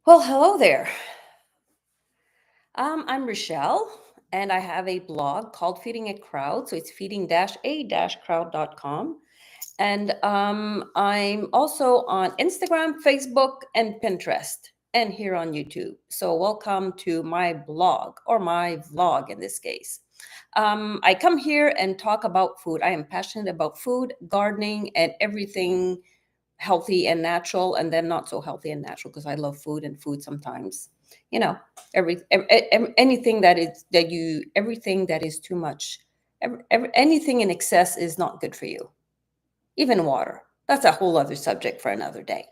Well, hello there. I'm Rochelle, and I have a blog called Feeding a Crowd. So it's feeding-a-crowd.com. And I'm also on Instagram, Facebook, and Pinterest, and here on YouTube. So welcome to my blog, or my vlog in this case. I come here and talk about food. I am passionate about food, gardening, and everything healthy and natural, and then not so healthy and natural because I love food and food sometimes. You know, anything that is that you everything that is too much, anything in excess is not good for you. Even water. That's a whole other subject for another day.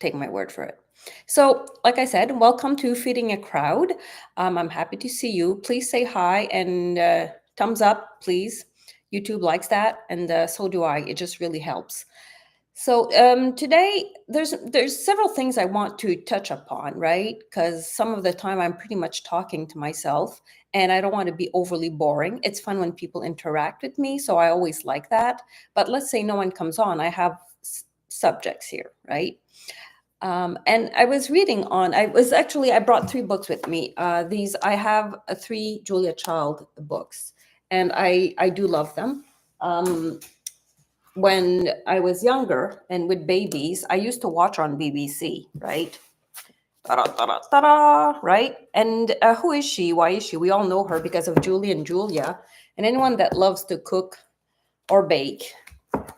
Take my word for it. So, like I said, welcome to Feeding a Crowd. I'm happy to see you. Please say hi and thumbs up, please. YouTube likes that, and so do I. It just really helps. So today there's several things I want to touch upon, right? Because some of the time I'm pretty much talking to myself, and I don't want to be overly boring. It's fun when people interact with me, so I always like that. But let's say no one comes on, I have subjects here, right? And I was reading on. I brought three books with me. These I have three Julia Child books, and I do love them. When I was younger and with babies, I used to watch on BBC, right? Ta-da, ta-da, ta-da, right? And who is she? Why is she? We all know her because of Julie and Julia. And anyone that loves to cook or bake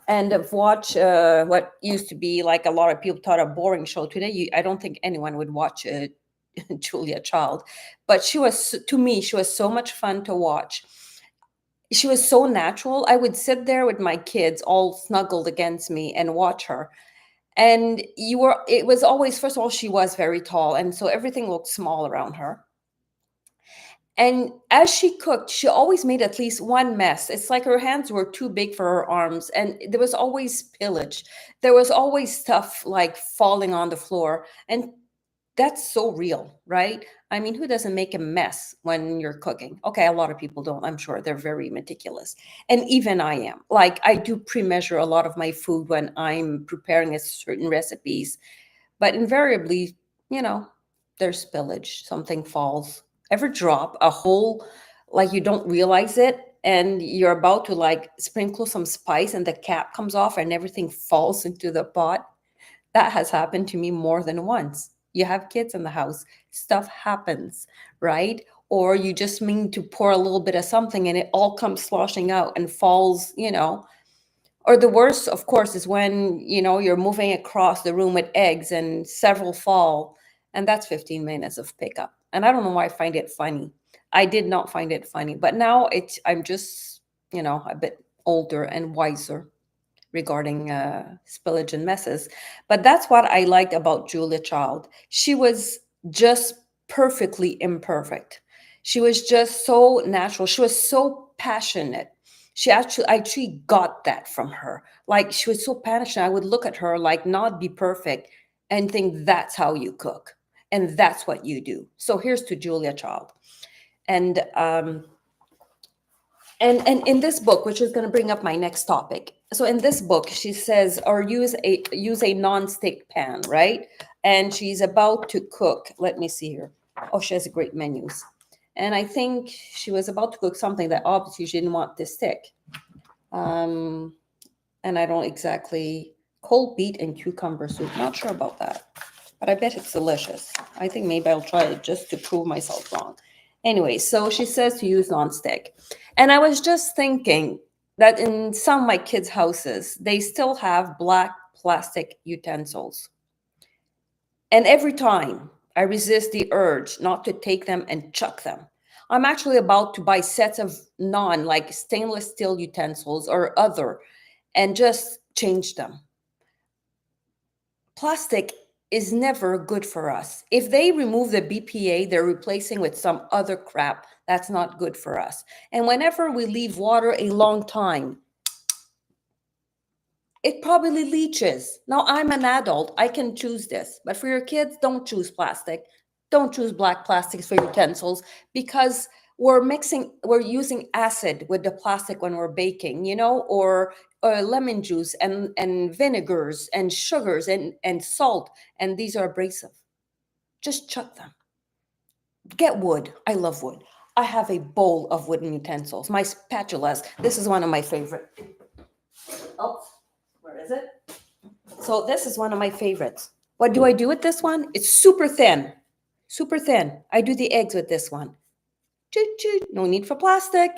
and have watched what used to be like a lot of people thought a boring show today, I don't think anyone would watch Julia Child. But to me, she was so much fun to watch. She was so natural. I would sit there with my kids all snuggled against me and watch her. And it was always, first of all, she was very tall. And so everything looked small around her. And as she cooked, she always made at least one mess. It's like her hands were too big for her arms. And there was always spillage. There was always stuff like falling on the floor. And that's so real, right? I mean, who doesn't make a mess when you're cooking? Okay, a lot of people don't. I'm sure they're very meticulous. And even I am. Like, I do pre measure a lot of my food when I'm preparing a certain recipes. But invariably, you know, there's spillage, something falls. Ever drop a whole, like you don't realize it, and you're about to like sprinkle some spice and the cap comes off and everything falls into the pot? That has happened to me more than once. You have kids in the house, stuff happens, right? Or you just mean to pour a little bit of something and it all comes sloshing out and falls, Or the worst, of course, is when, you're moving across the room with eggs and several fall, and that's 15 minutes of pickup. And I don't know why I find it funny. I did not find it funny, but now I'm just, a bit older and wiser regarding spillage and messes. But that's what I liked about Julia Child. She was just perfectly imperfect. She was just so natural. She was so passionate. I actually got that from her. Like she was so passionate. I would look at her like not be perfect and think that's how you cook. And that's what you do. So here's to Julia Child. And and in this book, which is going to bring up my next topic. So in this book, she says, or use a non-stick pan, right? And she's about to cook. Let me see here. Oh, she has great menus. And I think she was about to cook something that obviously she didn't want to stick. Um, and I don't exactly cold beet and cucumber soup. Not sure about that, but I bet it's delicious. I think maybe I'll try it just to prove myself wrong. Anyway, so she says to use nonstick. And I was just thinking that in some of my kids' houses, they still have black plastic utensils. And every time I resist the urge not to take them and chuck them. I'm actually about to buy sets of like stainless steel utensils or other and just change them. Plastic is never good for us. If they remove the BPA, they're replacing with some other crap that's not good for us. And whenever we leave water a long time, it probably leaches. Now, I'm an adult, I can choose this. But for your kids, don't choose plastic. Don't choose black plastics for utensils because we're using acid with the plastic when we're baking, or lemon juice and vinegars and sugars and salt. And these are abrasive. Just chuck them. Get wood. I love wood. I have a bowl of wooden utensils. My spatulas. This is one of my favorite. Oh, where is it? So this is one of my favorites. What do I do with this one? It's super thin. Super thin. I do the eggs with this one. Choo-choo. No need for plastic.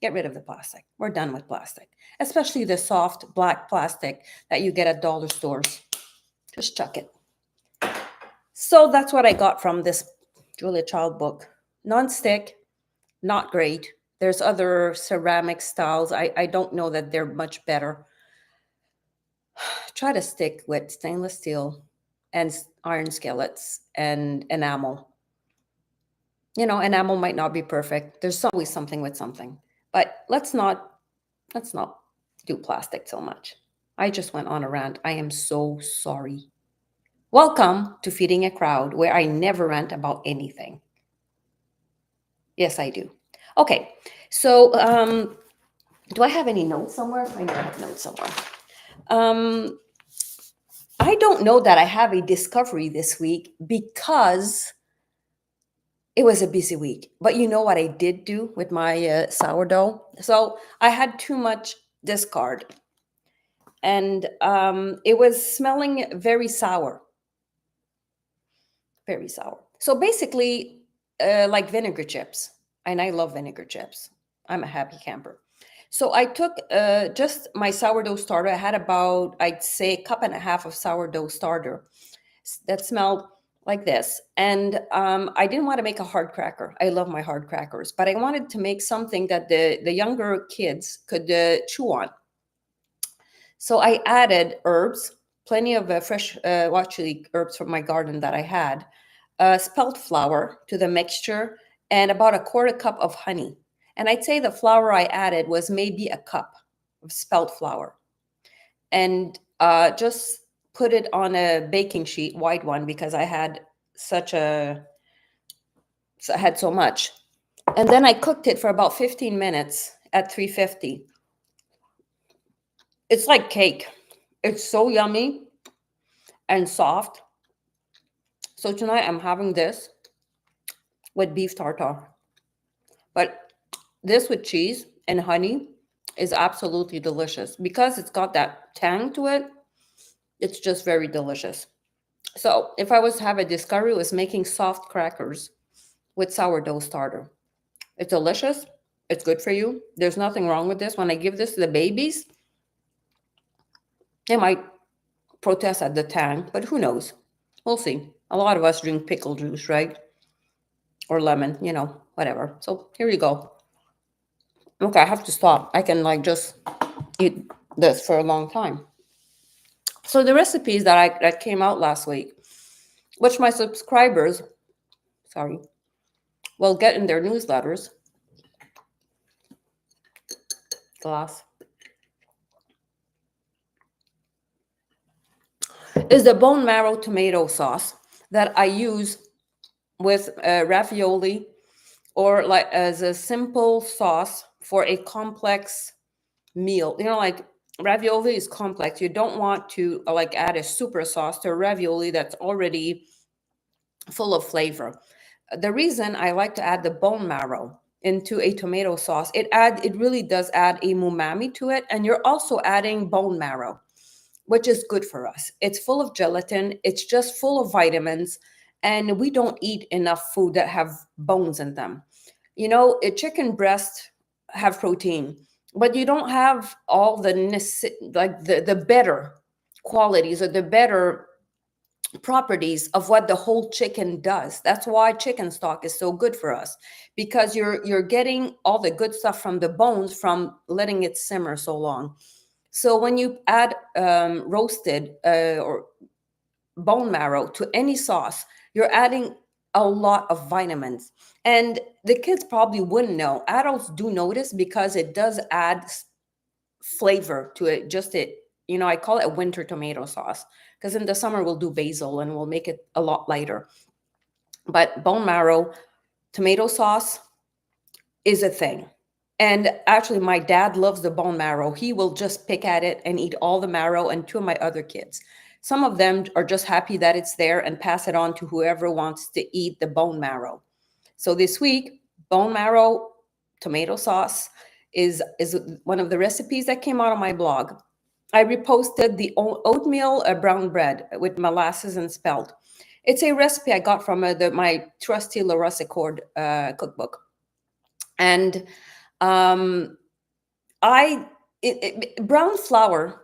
Get rid of the plastic. We're done with plastic. Especially the soft black plastic that you get at dollar stores. Just chuck it. So that's what I got from this Julia Child book. Non-stick, not great. There's other ceramic styles. I don't know that they're much better. Try to stick with stainless steel and iron skillets and enamel. Enamel might not be perfect. There's always something with something. But let's not do plastic so much. I just went on a rant. I am so sorry. Welcome to Feeding a Crowd, where I never rant about anything. Yes, I do. Okay, so do I have any notes somewhere? I know I have notes somewhere. I don't know that I have a discovery this week because it was a busy week. But you know what I did do with my sourdough? So I had too much discard. And it was smelling very sour. Very sour. So basically, like vinegar chips. And I love vinegar chips. I'm a happy camper. So I took just my sourdough starter. I had about, I'd say, a cup and a half of sourdough starter that smelled like this. And I didn't want to make a hard cracker. I love my hard crackers, but I wanted to make something that the younger kids could chew on. So I added herbs, plenty of fresh, actually herbs from my garden that I had, spelt flour to the mixture, and about a quarter cup of honey. And I'd say the flour I added was maybe a cup of spelt flour. And just put it on a baking sheet, white one, because I had so much. And then I cooked it for about 15 minutes at 350. It's like cake. It's so yummy and soft. So tonight I'm having this with beef tartare. But this with cheese and honey is absolutely delicious. Because it's got that tang to it, it's just very delicious. So if I was to have a discovery, it was making soft crackers with sourdough starter. It's delicious. It's good for you. There's nothing wrong with this. When I give this to the babies, they might protest at the tang, but who knows? We'll see. A lot of us drink pickle juice, right? Or lemon, whatever. So here you go. Okay, I have to stop. I can just eat this for a long time. So the recipes that came out last week, which my subscribers, will get in their newsletters. Glass. Is the bone marrow tomato sauce that I use with ravioli, or like as a simple sauce for a complex meal. Like ravioli is complex. You don't want to add a super sauce to a ravioli that's already full of flavor. The reason I like to add the bone marrow into a tomato sauce, it really does add a umami to it, and you're also adding bone marrow, which is good for us. It's full of gelatin. It's just full of vitamins, and we don't eat enough food that have bones in them. A chicken breast have protein, but you don't have all the better qualities or the better properties of what the whole chicken does. That's why chicken stock is so good for us, because you're getting all the good stuff from the bones from letting it simmer so long. So when you add roasted or bone marrow to any sauce, you're adding a lot of vitamins. And the kids probably wouldn't know. Adults do notice because it does add flavor to it. I call it a winter tomato sauce, because in the summer we'll do basil and we'll make it a lot lighter. But bone marrow tomato sauce is a thing. And actually, my dad loves the bone marrow. He will just pick at it and eat all the marrow, and two of my other kids. Some of them are just happy that it's there and pass it on to whoever wants to eat the bone marrow. So this week, bone marrow tomato sauce is one of the recipes that came out on my blog. I reposted the oatmeal brown bread with molasses and spelt. It's a recipe I got from my trusty La Russicord cookbook, and um, brown flour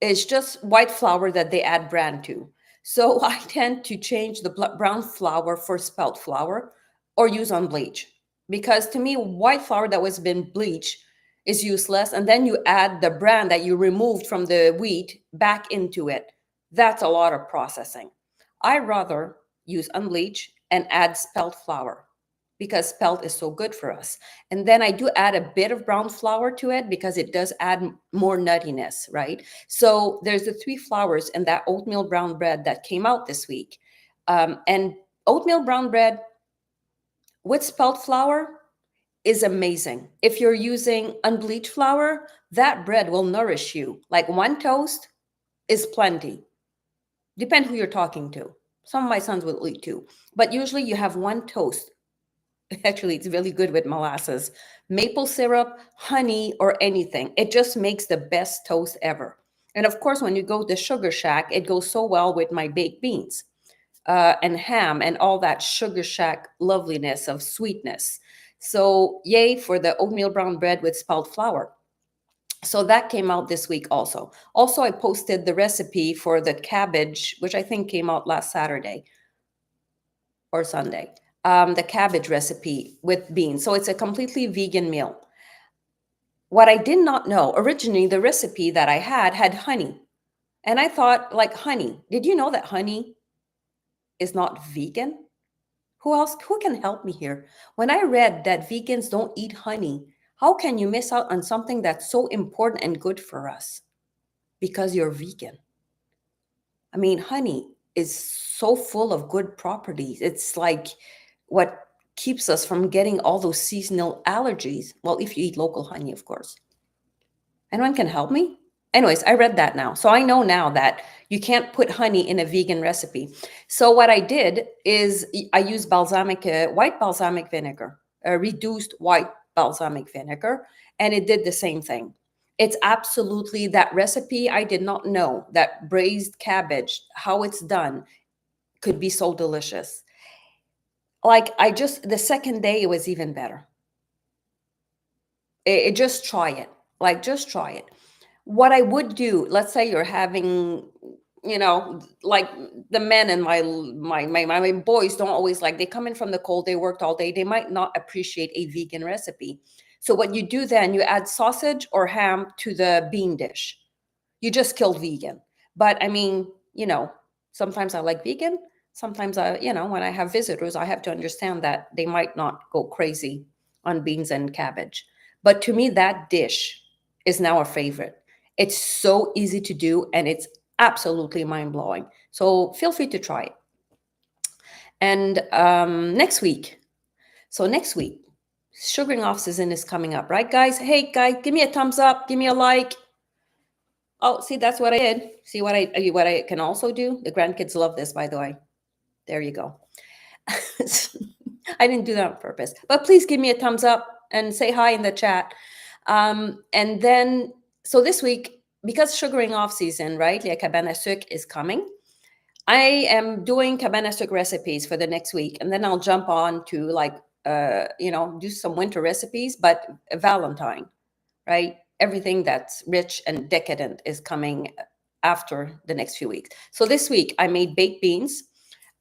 is just white flour that they add bran to. So I tend to change the brown flour for spelt flour or use on bleach, because to me white flour that was been bleached is useless, and then you add the bran that you removed from the wheat back into it. That's a lot of processing. I rather use unbleached and add spelt flour because spelt is so good for us. And then I do add a bit of brown flour to it because it does add more nuttiness, right? So there's the three flours in that oatmeal brown bread that came out this week. And oatmeal brown bread with spelt flour is amazing. If you're using unbleached flour, that bread will nourish you. Like one toast is plenty. Depend who you're talking to. Some of my sons will eat two, but usually you have one toast. Actually, it's really good with molasses, maple syrup, honey, or anything. It just makes the best toast ever. And of course, when you go to Sugar Shack, it goes so well with my baked beans and ham and all that Sugar Shack loveliness of sweetness. So, yay for the oatmeal brown bread with spelt flour. So that came out this week also. Also, I posted the recipe for the cabbage, which I think came out last Saturday or Sunday. The cabbage recipe with beans. So it's a completely vegan meal. What I did not know, originally the recipe that I had honey. And I thought, like, honey. Did you know that honey is not vegan? Who can help me here? When I read that vegans don't eat honey, how can you miss out on something that's so important and good for us because you're vegan? I mean, honey is so full of good properties. It's like what keeps us from getting all those seasonal allergies. Well, if you eat local honey, of course. Anyone can help me? Anyways, I read that now. So I know now that you can't put honey in a vegan recipe. So what I did is I used white balsamic vinegar, reduced white balsamic vinegar, and it did the same thing. It's absolutely that recipe. I did not know that braised cabbage, how it's done, could be so delicious. Like the second day, it was even better. Just try it. Like, just try it. What I would do, let's say you're having, like the men and my boys don't always like, they come in from the cold, they worked all day, they might not appreciate a vegan recipe. So what you do then, you add sausage or ham to the bean dish. You just killed vegan. But I mean, sometimes I like vegan. Sometimes when I have visitors, I have to understand that they might not go crazy on beans and cabbage. But to me, that dish is now a favorite. It's so easy to do and it's absolutely mind blowing. So feel free to try it. And next week, sugaring off season is coming up, right, guys? Hey, guys, give me a thumbs up, give me a like. Oh, see, that's what I did. See what I can also do? The grandkids love this, by the way. There you go. I didn't do that on purpose. But please give me a thumbs up and say hi in the chat. And then, so this week, because sugaring off season, right? Le cabane à sucre is coming. I am doing cabane à sucre recipes for the next week. And then I'll jump on to do some winter recipes, but Valentine, right? Everything that's rich and decadent is coming after the next few weeks. So this week I made baked beans.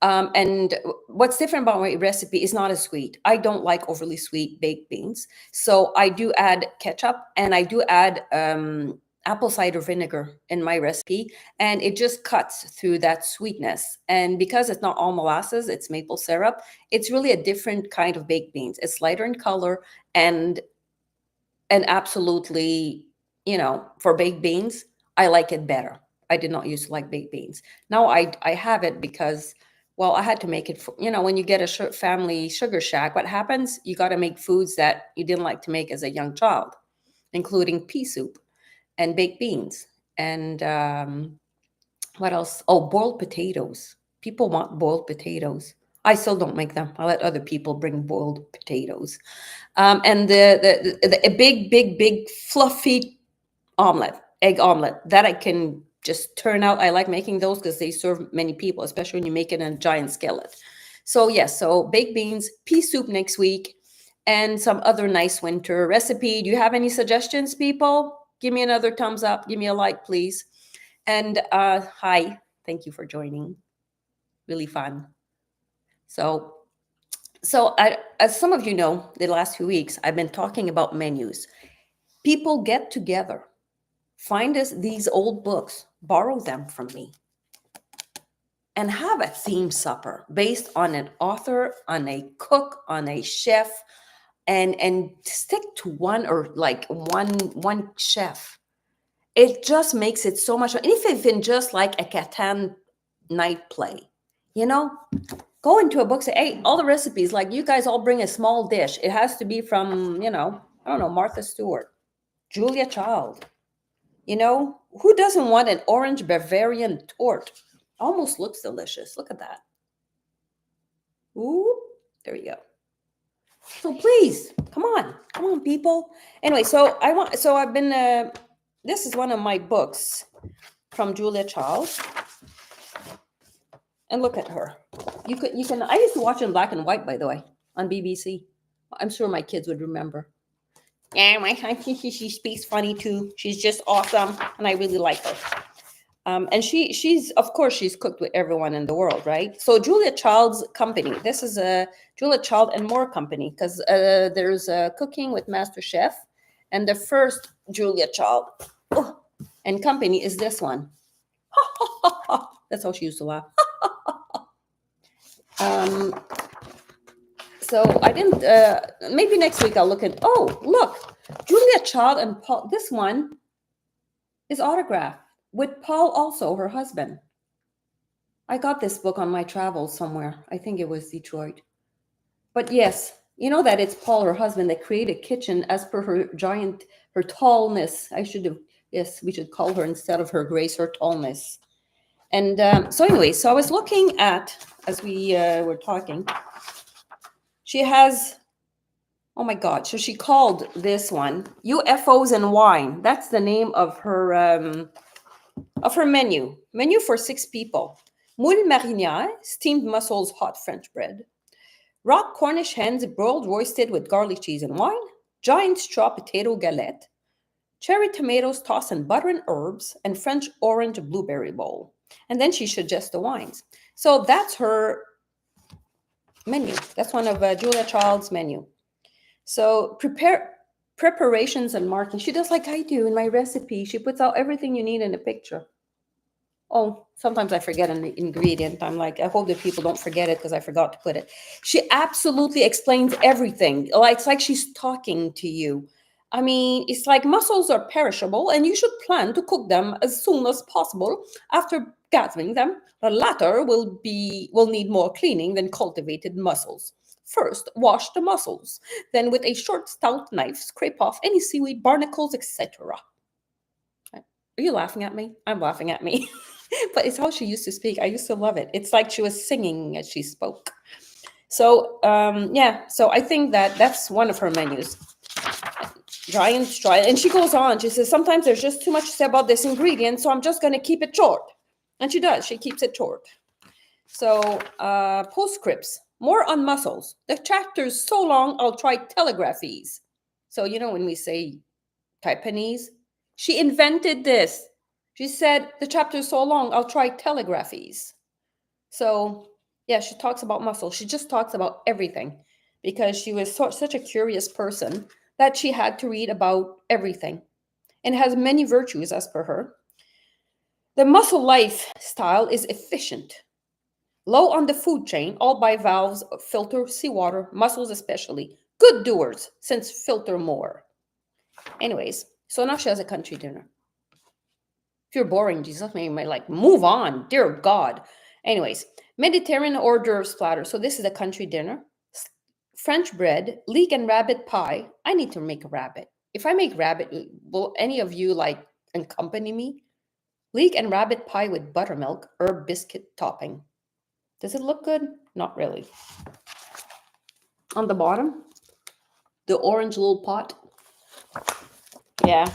And what's different about my recipe is not as sweet. I don't like overly sweet baked beans. So I do add ketchup and I do add apple cider vinegar in my recipe. And it just cuts through that sweetness. And because it's not all molasses, it's maple syrup, it's really a different kind of baked beans. It's lighter in color and absolutely, for baked beans, I like it better. I did not used to like baked beans. Now I have it because, well, I had to make it for, when you get a family sugar shack, what happens? You got to make foods that you didn't like to make as a young child, including pea soup and baked beans and What else? Oh, boiled potatoes. People want boiled potatoes. I still don't make them. I let other people bring boiled potatoes. And the a big fluffy omelet, egg omelet that I can just turn out. I like making those because they serve many people, especially when you make it in a giant skillet. So yes, so baked beans, pea soup next week, and some other nice winter recipe. Do you have any suggestions, people? Give me another thumbs up. Give me a like, please. And hi, thank you for joining. Really fun. So, as some of you know, the last few weeks I've been talking about menus. People get together, find us these old books, borrow them from me, and have a theme supper based on an author, on a cook, on a chef, and stick to one or like one chef. It just makes it so much. And if even just like a Catan night play, you know, go into a book, say, hey, all the recipes, like you guys all bring a small dish. It has to be from, I don't know, Martha Stewart, Julia Child. Who doesn't want an orange Bavarian torte? Almost looks delicious. Look at that. Ooh, there you go. So please, come on, people. Anyway, so I've been, this is one of my books from Julia Child. And look at her. You can, I used to watch in black and white, by the way, on BBC. I'm sure my kids would remember. Yeah, she speaks funny too. She's just awesome, and I really like her. And she's of course she's cooked with everyone in the world, right? So Julia Child's company. This is a Julia Child and More company because there's Cooking with Master Chef, and the first Julia Child and company is this one. That's how she used to laugh. So I didn't. Maybe next week I'll look at. Oh, look, Julia Child and Paul. This one is autographed with Paul, also her husband. I got this book on my travels somewhere. I think it was Detroit. But yes, you know that it's Paul, her husband, that created kitchen as per her tallness. I should have. Yes, we should call her instead of her grace, her tallness. And so anyway, so I was looking at as we were talking. She has, oh my God. So she called this one UFOs and Wine. That's the name of her menu. Menu for 6 people. Moule marinière, steamed mussels, hot French bread. Rock Cornish hens broiled roasted with garlic cheese and wine. Giant straw potato galette. Cherry tomatoes tossed in butter and herbs. And French orange blueberry bowl. And then she suggests the wines. So that's her menu. That's one of Julia Child's menu. So preparations and marking. She does like I do in my recipe. She puts out everything you need in a picture. Oh, sometimes I forget an ingredient. I'm like, I hope that people don't forget it because I forgot to put it. She absolutely explains everything. It's like she's talking to you. I mean, it's like mussels are perishable and you should plan to cook them as soon as possible after gathering them. The latter will need more cleaning than cultivated mussels. First, wash the mussels. Then, with a short, stout knife, scrape off any seaweed, barnacles, etc. Are you laughing at me? I'm laughing at me. But it's how she used to speak. I used to love it. It's like she was singing as she spoke. So, yeah. So I think that's one of her menus. Giant try. And she goes on. She says, sometimes there's just too much to say about this ingredient, so I'm just going to keep it short. And she does. She keeps it short. So, postscripts. More on mussels. The chapter's so long, I'll try telegraphies. So, when we say Taiwanese, she invented this. She said, the chapter is so long, I'll try telegraphies. So, yeah, she talks about mussels. She just talks about everything because she was such a curious person that she had to read about everything and has many virtues as per her. The mussel lifestyle is efficient, low on the food chain, all bivalves filter seawater, mussels especially. Good doers, since filter more. Anyways, so now she has a country dinner. If you're boring, Jesus, maybe might like move on. Dear God. Anyways, Mediterranean hors d'oeuvres platter. So this is a country dinner. French bread, leek and rabbit pie. I need to make a rabbit. If I make rabbit, will any of you like accompany me? Leek and rabbit pie with buttermilk, herb biscuit topping. Does it look good? Not really. On the bottom, the orange little pot. Yeah,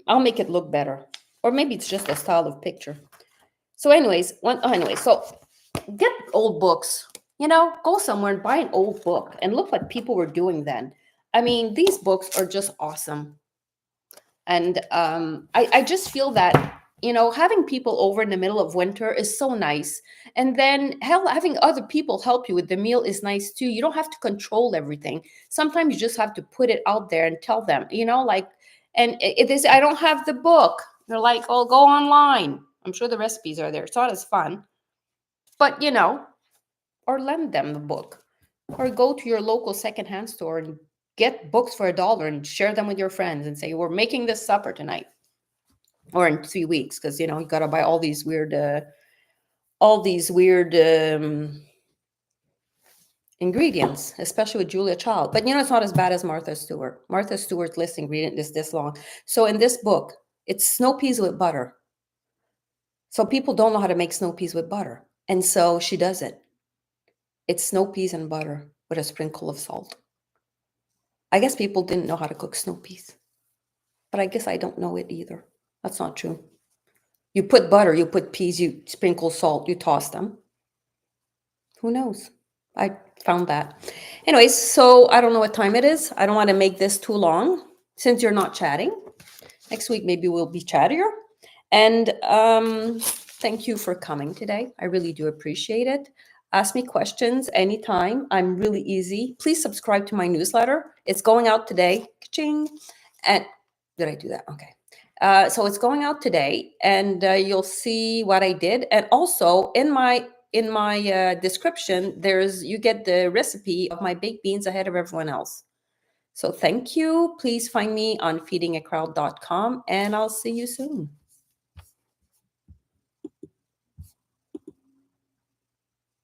I'll make it look better. Or maybe it's just a style of picture. So anyway, so get old books. Go somewhere and buy an old book and look what people were doing then. I mean, these books are just awesome. And I just feel that, having people over in the middle of winter is so nice. And then hell, having other people help you with the meal is nice too. You don't have to control everything. Sometimes you just have to put it out there and tell them, like, and it is, I don't have the book. They're like, oh, go online. I'm sure the recipes are there. It's not as fun. But, or lend them the book. Or go to your local secondhand store and get books for $1 and share them with your friends and say, we're making this supper tonight or in 3 weeks, because you got to buy all these weird ingredients, especially with Julia Child. But it's not as bad as Martha Stewart. Martha Stewart's list ingredient is this long. So in this book, it's snow peas with butter. So people don't know how to make snow peas with butter, and so she does it. It's snow peas and butter with a sprinkle of salt. I guess people didn't know how to cook snow peas, but I guess I don't know it either. That's not true. You put butter, you put peas, you sprinkle salt, you toss them. Who knows? I found that. Anyways, so I don't know what time it is. I don't want to make this too long since you're not chatting. Next week, maybe we'll be chattier. And thank you for coming today. I really do appreciate it. Ask me questions anytime. I'm really easy. Please subscribe to my newsletter. It's going out today. Ka-ching. And did I do that? Okay. So it's going out today, and you'll see what I did. And also in my description, you get the recipe of my baked beans ahead of everyone else. So thank you. Please find me on feedingacrowd.com, and I'll see you soon.